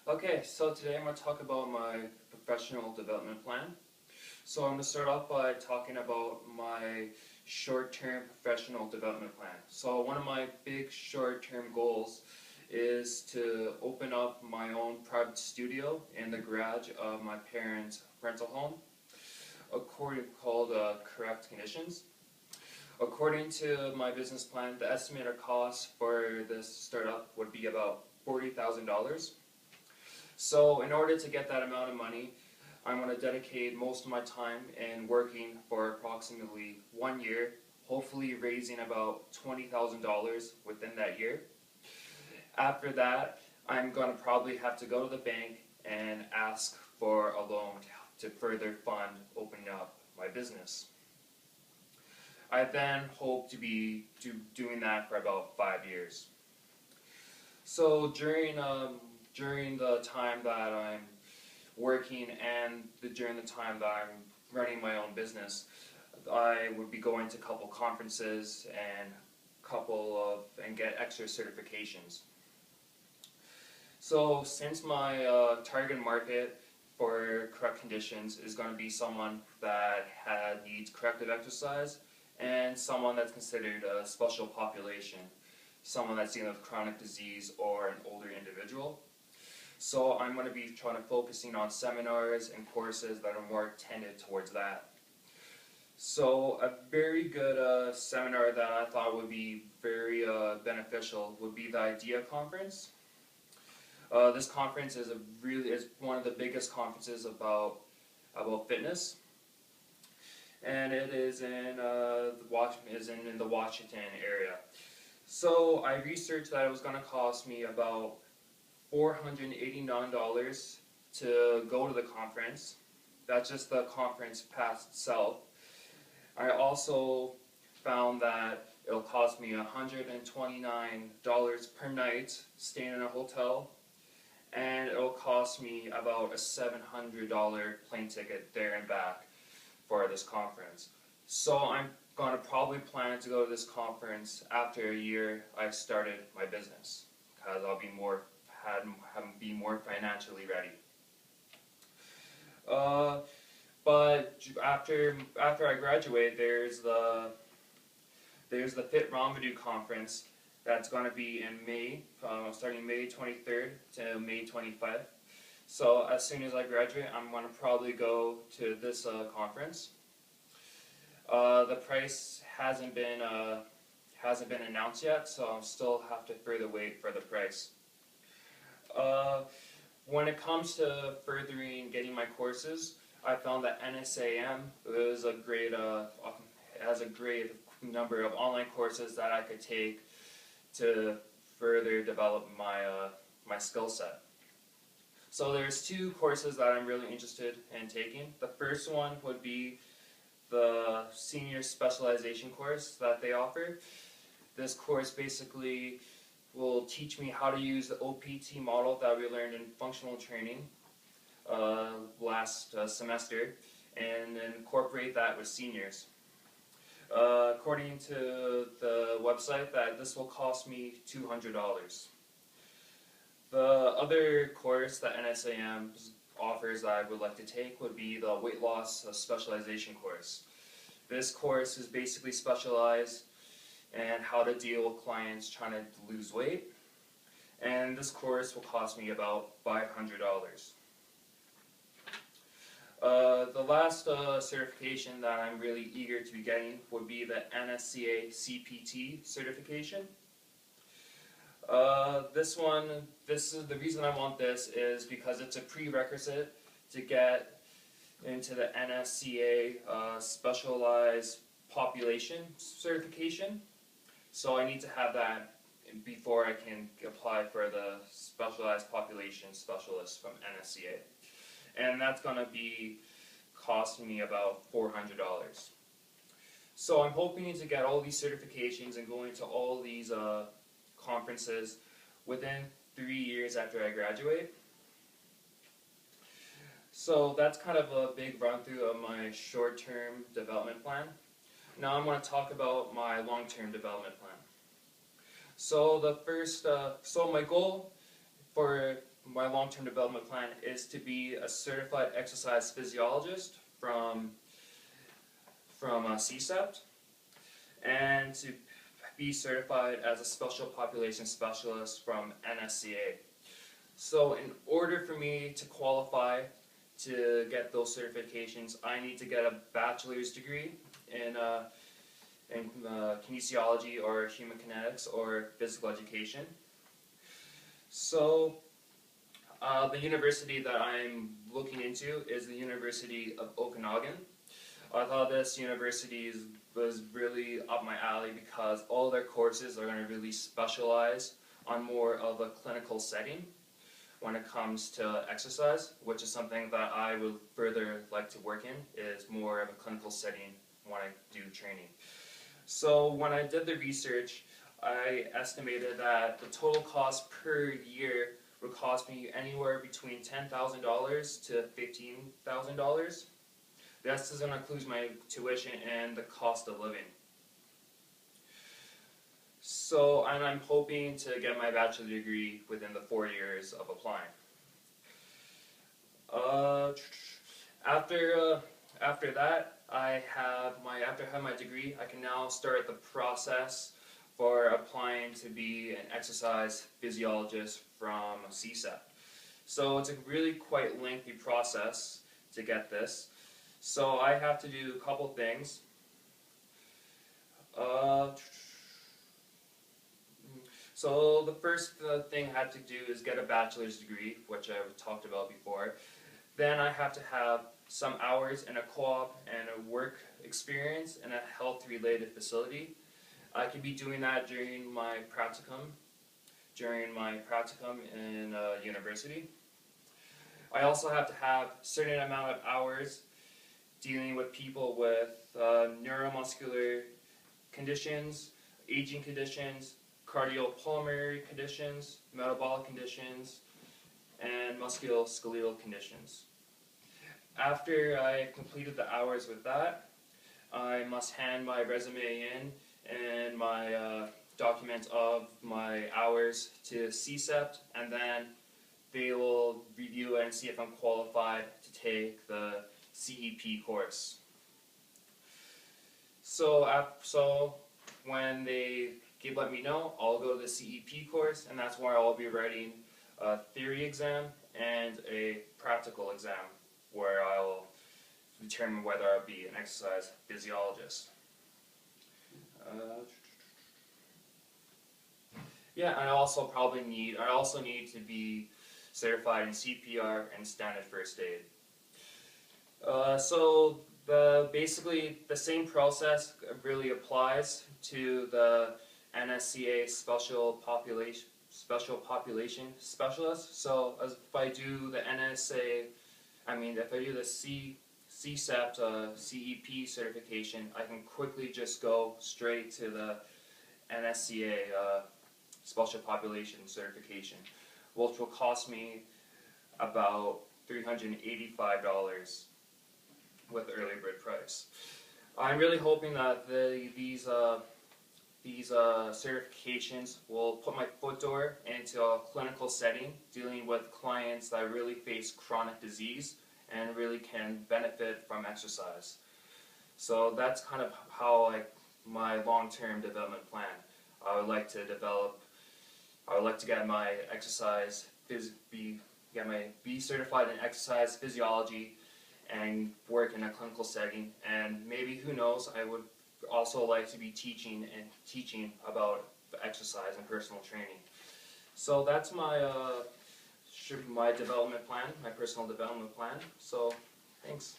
Okay, so today I'm going to talk about my professional development plan. So I'm going to start off by talking about my short-term professional development plan. So one of my big short-term goals is to open up my own private studio in the garage of my parents' rental home, called Correct Conditions. According to my business plan, the estimated cost for this startup would be about $40,000. So in order to get that amount of money, I'm going to dedicate most of my time in working for approximately 1 year, hopefully raising about $20,000 within that year. After that, I'm going to probably have to go to the bank and ask for a loan to further fund opening up my business. I then hope to be doing that for about 5 years. So during the time that I'm working and during the time that I'm running my own business, I would be going to a couple conferences and get extra certifications. So since my target market for Correct Conditions is going to be someone that needs corrective exercise and someone that's considered a special population, someone that's dealing with chronic disease or an older individual. So I'm going to be focusing on seminars and courses that are more tended towards that. So a very good seminar that I thought would be very beneficial would be the IDEA conference. This conference is one of the biggest conferences about fitness, and it is in the Washington area. So I researched that it was going to cost me about $489 to go to the conference. That's just the conference pass itself. I also found that it'll cost me $129 per night staying in a hotel, and it'll cost me about a $700 plane ticket there and back for this conference. So I'm going to probably plan to go to this conference after a year I've started my business, because I'll be more financially ready. But after I graduate, there's the Fit Ramadan conference that's going to be in May, starting May 23rd to May 25th. So as soon as I graduate, I'm going to probably go to this conference. The price hasn't been announced yet, so I'll still have to further wait for the price. When it comes to furthering getting my courses, I found that NSAM has a great number of online courses that I could take to further develop my skill set. So there's two courses that I'm really interested in taking. The first one would be the senior specialization course that they offer. This course basically will teach me how to use the OPT model that we learned in functional training last semester and incorporate that with seniors. According to the website, that this will cost me $200. The other course that NSAM offers that I would like to take would be the weight loss specialization course. This course is basically specialized in how to deal with clients trying to lose weight, and this course will cost me about $500. The last certification that I'm really eager to be getting would be the NSCA CPT certification. The reason I want this is because it's a prerequisite to get into the NSCA specialized population certification. So I need to have that before I can apply for the specialized population specialist from NSCA. And that's going to be costing me about $400. So I'm hoping to get all these certifications and going to all these conferences within 3 years after I graduate. So that's kind of a big run through of my short-term development plan. Now I'm going to talk about my long-term development plan. So my goal for my long-term development plan is to be a certified exercise physiologist from CSEPT, and to be certified as a special population specialist from NSCA. So in order for me to qualify to get those certifications, I need to get a bachelor's degree in kinesiology or human kinetics or physical education. So the university that I'm looking into is the University of Okanagan. I thought this university was really up my alley because all their courses are going to really specialize on more of a clinical setting when it comes to exercise, which is something that I would further like to work in, is more of a clinical setting when I do training. So when I did the research, I estimated that the total cost per year would cost me anywhere between $10,000 to $15,000. This is going to include my tuition and the cost of living. So, and I'm hoping to get my bachelor's degree within the 4 years of applying. After that, after I have my degree, I can now start the process for applying to be an exercise physiologist from CSEP. So it's a really quite lengthy process to get this. So I have to do a couple things. So the first thing I have to do is get a bachelor's degree, which I've talked about before. Then I have to have some hours in a co-op and a work experience in a health-related facility. I could be doing that during my practicum in university. I also have to have a certain amount of hours dealing with people with neuromuscular conditions, aging conditions, cardiopulmonary conditions, metabolic conditions, and musculoskeletal conditions. After I completed the hours with that, I must hand my resume in and my documents of my hours to CSEPT, and then they will review it and see if I'm qualified to take the CEP course. So when they let me know, I'll go to the CEP course, and that's where I'll be writing a theory exam and a practical exam, where I'll determine whether I'll be an exercise physiologist. Yeah, and I also need to be certified in CPR and standard first aid. So basically the same process really applies to the NSCA special population specialist. So if I do the if I do the CSEPT CEP certification, I can quickly just go straight to the NSCA special population certification, which will cost me about $385 with the early bird price. I'm really hoping that these certifications will put my foot door into a clinical setting, dealing with clients that really face chronic disease and really can benefit from exercise. So that's kind of how my long-term development plan. I would like to get my be certified in exercise physiology and work in a clinical setting, and maybe, who knows, I would also like to be teaching about exercise and personal training. So that's my development plan, my personal development plan. So thanks.